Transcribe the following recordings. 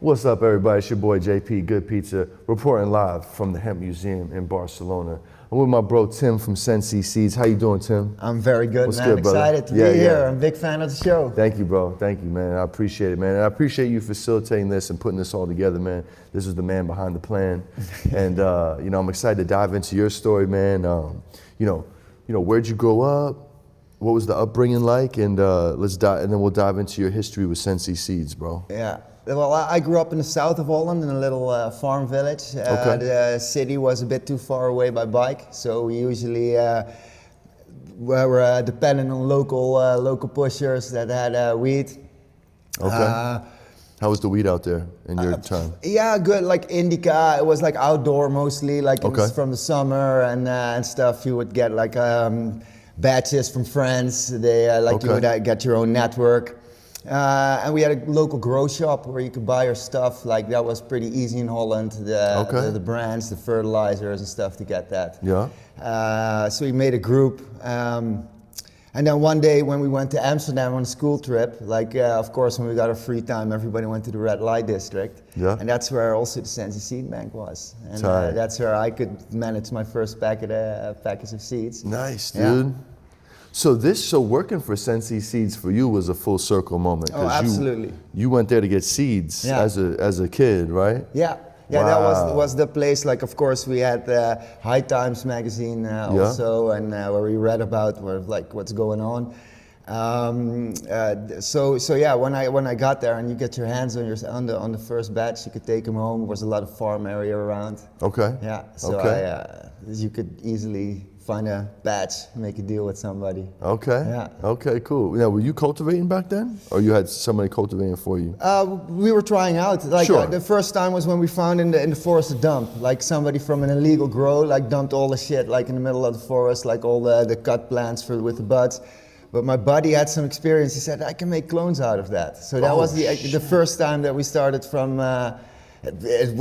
What's up, everybody? It's your boy JP, Good Pizza, reporting live from the Hemp Museum in Barcelona. I'm with my bro Tim from Sensi Seeds. How you doing, Tim? I'm very good, What's man. good, brother? Excited to be here. I'm a big fan of the show. Thank you, bro. Thank you, man. I appreciate it, man. And I appreciate you facilitating this and putting this all together, man. This is the man behind the plan. And, I'm excited to dive into your story, man. Where'd you grow up? What was the upbringing like? And then we'll dive into your history with Sensi Seeds, bro. Yeah. Well, I grew up in the south of Holland in a little farm village. The city was a bit too far away by bike, so we usually were dependent on local pushers that had weed. Okay. How was the weed out there in your time? Yeah, good. Like indica, it was like outdoor mostly. Like Okay. from the summer and stuff. You would get like batches from friends. They you would get your own network. And we had a local grow shop where you could buy your stuff. Like that was pretty easy in Holland. The brands, the fertilizers and stuff to get that. Yeah. So we made a group. And then one day when we went to Amsterdam on a school trip, of course when we got our free time, everybody went to the red light district. Yeah. And that's where also the Sensi Seed Bank was. And that's where I could manage my first package of seeds. Nice, dude. Yeah. So working for Sensi Seeds for you was a full circle moment. Oh, absolutely. You went there to get seeds as a kid, right? Yeah. Yeah, wow. That was the place. Like, of course, we had High Times magazine also, and where we read about what's going on. When I got there, and you get your hands on the first batch, you could take them home. There was a lot of farm area around. Okay. Yeah. So you could easily find a batch, make a deal with somebody. Okay. Yeah. Okay, cool. Now, were you cultivating back then? Or you had somebody cultivating for you? We were trying out. The first time was when we found in the forest a dump. Like somebody from an illegal grow, dumped all the shit in the middle of the forest, all the cut plants with the buds. But my buddy had some experience. He said, I can make clones out of that. So that was the first time that we started from it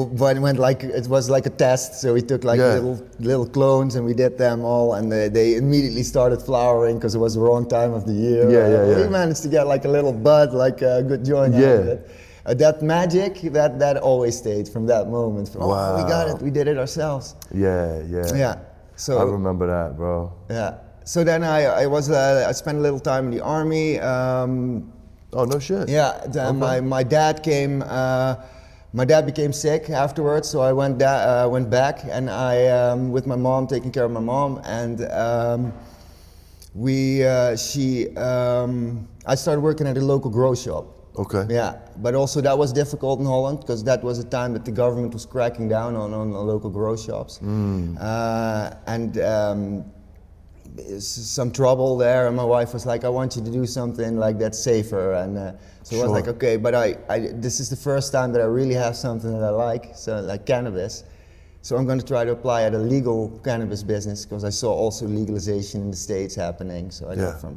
was like a test, so we took little clones and we did them all, and they immediately started flowering because it was the wrong time of the year. We managed to get a little bud, a good joint out of it. That magic, that always stayed from that moment. Wow. We got it, we did it ourselves. Yeah. So I remember that, bro. Yeah. So then I spent a little time in the army. Oh, no shit. Yeah. My dad came. My dad became sick afterwards, so I went back, and I with my mom, taking care of my mom, and I started working at a local grow shop. Okay. Yeah, but also that was difficult in Holland because that was a time that the government was cracking down on local grow shops, some trouble there, and my wife was like, I want you to do something that's safer, and so I was like, okay, but this is the first time that I really have something that I like, so like cannabis, so I'm going to try to apply at a legal cannabis business because I saw also legalization in the States happening, so I thought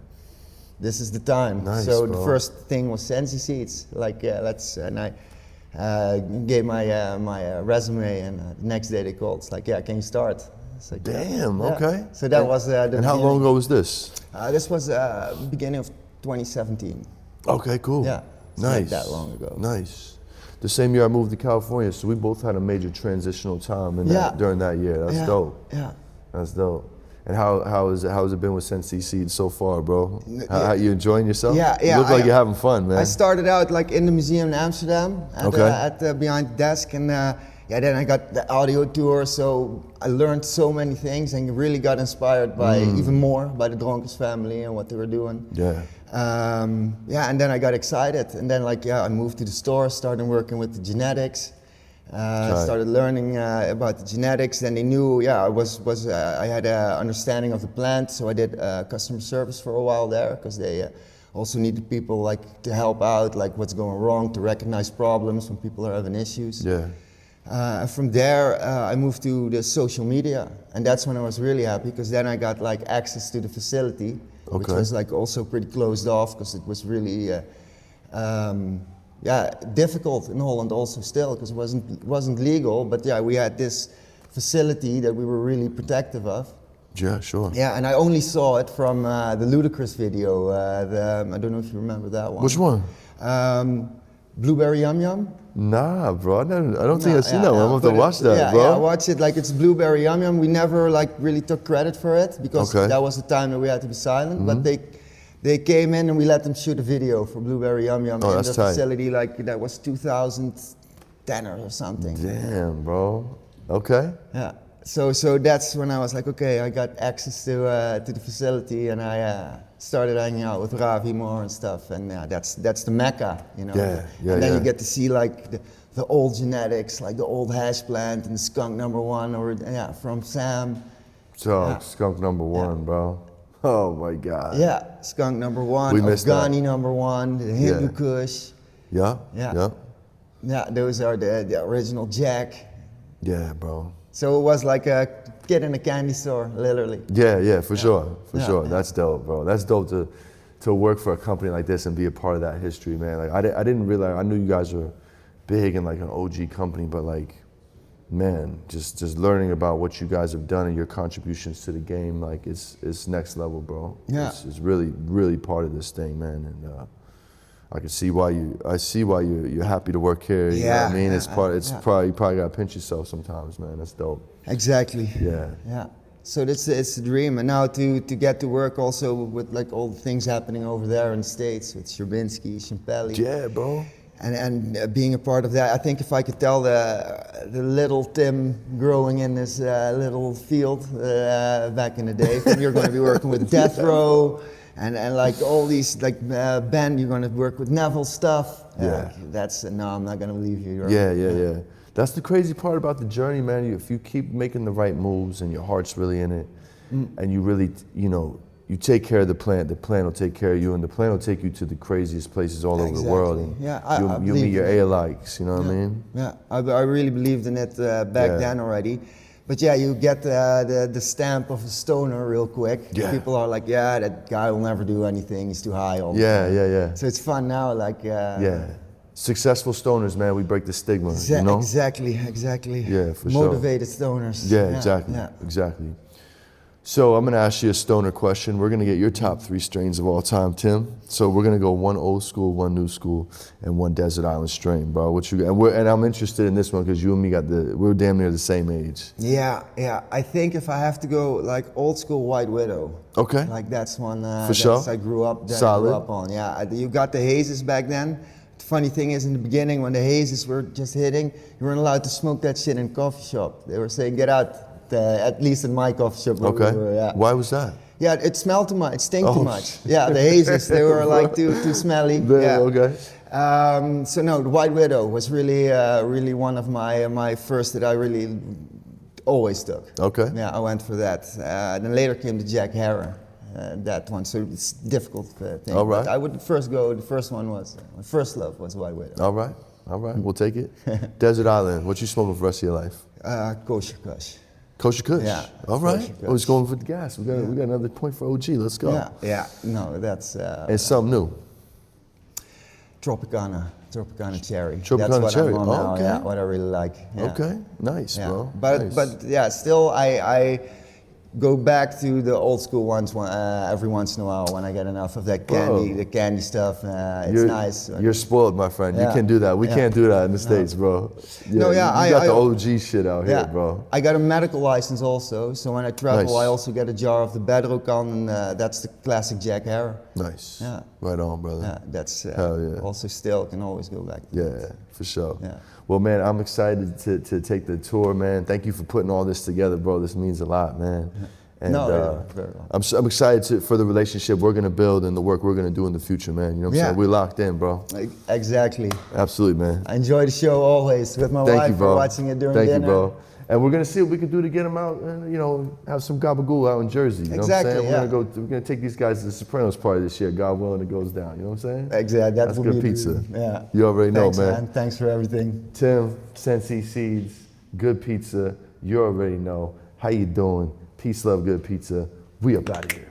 this is the time. Nice, so bro. The first thing was Sensi Seeds, and I gave my resume, and the next day they called, it's like, yeah, can you start? Like, damn, okay. So that was And how long ago was this? This was beginning of 2017. Okay, cool. Yeah. Nice. Not that long ago. Nice. The same year I moved to California, so we both had a major transitional time during that year. That's dope. Yeah. That's dope. And how has it been with Sensi Seeds so far, bro? How you enjoying yourself? Yeah. You look like you're having fun, man. I started out in the museum in Amsterdam at behind the desk, and then I got the audio tour, so I learned so many things and really got inspired by even more by the Dronkers family and what they were doing. Yeah. And then I got excited, and then I moved to the store, started working with the genetics, started learning about the genetics. Then they knew, I had an understanding of the plant, so I did customer service for a while there because they also needed people to help out, what's going wrong, to recognize problems when people are having issues. Yeah. From there, I moved to the social media, and that's when I was really happy because then I got access to the facility, which was also pretty closed off because it was really difficult in Holland also still because it wasn't legal. But we had this facility that we were really protective of. Yeah, sure. Yeah, and I only saw it from the Ludacris video. I don't know if you remember that one. Which one? Blueberry Yum Yum? Nah, bro. I don't think I've seen that one. I'm going to have to watch that, yeah, bro. Yeah, watch it. Like, it's Blueberry Yum Yum. We never like really took credit for it because that was the time that we had to be silent. But they came in and we let them shoot a video for Blueberry Yum Yum in the facility. Like, that was 2010 or something. Damn, bro. Okay. Yeah. So that's when I was like, okay, I got access to the facility, and I started hanging out with Ravi more and stuff, and that's the mecca, you know. And then you get to see like the old genetics, like the old hash plant and skunk number one, or from Sam. Skunk number one, bro. Oh my God. Yeah, skunk number one, Afghani number one, the Hindu Kush. Yeah. Yeah, those are the original Jack. Yeah, bro. So it was like a kid in a candy store, literally. Yeah, for sure. That's dope, bro. That's dope to work for a company like this and be a part of that history, man. Like I didn't realize, I knew you guys were big and like an OG company, but like, man, just learning about what you guys have done and your contributions to the game, like it's next level, bro. Yeah. It's really, really part of this thing, man. And I can see why you're happy to work here. You know what I mean? It's probably you probably gotta pinch yourself sometimes, man. That's dope. Exactly. Yeah. So it's the dream, and now to get to work also with like all the things happening over there in the States with Sherbinski, Champelli. Yeah, bro. And being a part of that, I think if I could tell the little Tim growing in this little field back in the day, you're going to be working with Death Row. And like all these like band, you're gonna work with Neville stuff. That's no, I'm not gonna leave you. Right? Yeah. That's the crazy part about the journey, man. If you keep making the right moves and your heart's really in it, and you really, you take care of the plant will take care of you, and the plant will take you to the craziest places all over the world. And you'll meet your A-likes. You know what I mean? Yeah, I really believed in it back then already. But yeah, you get the stamp of a stoner real quick. Yeah. People are like, yeah, that guy will never do anything. He's too high. Yeah. So it's fun now, like. Successful stoners, man. We break the stigma. Exactly. Yeah, for sure. Motivated stoners. Yeah, exactly. So I'm gonna ask you a stoner question. We're gonna get your top 3 strains of all time, Tim. So we're gonna go 1 old school, 1 new school, and 1 desert island strain, bro. What you and I'm interested in this one because you and me we're damn near the same age. Yeah. I think if I have to go like old school White Widow. Okay. Like that's one. For sure. I grew up. Solid. Grew up on. Yeah. You got the hazes back then. The funny thing is, in the beginning when the hazes were just hitting, you weren't allowed to smoke that shit in a coffee shop. They were saying, get out. At least in my coffee shop. Okay. Why was that? Yeah, it smelled too much. It stank too much. Yeah, the hazes, they were like too smelly. Okay. So no, the White Widow was really one of my first that I really always took. Okay. Yeah, I went for that. Then later came the Jack Herer, that one. So it's a difficult thing. All right. But I would first go. The first one was my first love was White Widow. All right. We'll take it. Desert Island. What you smoking for the rest of your life? Kosher Kush. Kosher Kush? Yeah. All right. I was going for the gas. We got another point for OG. Let's go. Yeah. No, that's... and something new. Tropicana Cherry. Tropicana that's what Cherry. I'm on now. Okay. Yeah, what I really like. Yeah. Okay. Nice, bro. But yeah, still I go back to the old school ones every once in a while when I get enough of that candy, the candy stuff. It's nice. You're spoiled, my friend. You can do that. We can't do that in the States, bro. You got the OG shit out here, bro. I got a medical license also, so when I travel, I also get a jar of the Bedrocan, and that's the classic Jack Herer. Nice. Yeah. Right on, brother. Yeah, that's also still can always go back to that. For sure. Yeah. Well, man, I'm excited to take the tour, man. Thank you for putting all this together, bro. This means a lot, man. And very well. I'm excited for the relationship we're gonna build and the work we're gonna do in the future, man. You know what I'm saying? We're locked in, bro. Exactly. Absolutely, man. I enjoy the show always with my wife. For watching it during dinner. Thank you, bro. And we're gonna see what we can do to get them out and have some gabagool out in Jersey. You know what I'm saying? We're gonna take these guys to the Sopranos party this year. God willing, it goes down. You know what I'm saying? Exactly. That's good pizza. Yeah. You already know, man. Thanks for everything. Tim, Sensi Seeds, good pizza. You already know. How you doing? Peace, love, good pizza. We up out of here.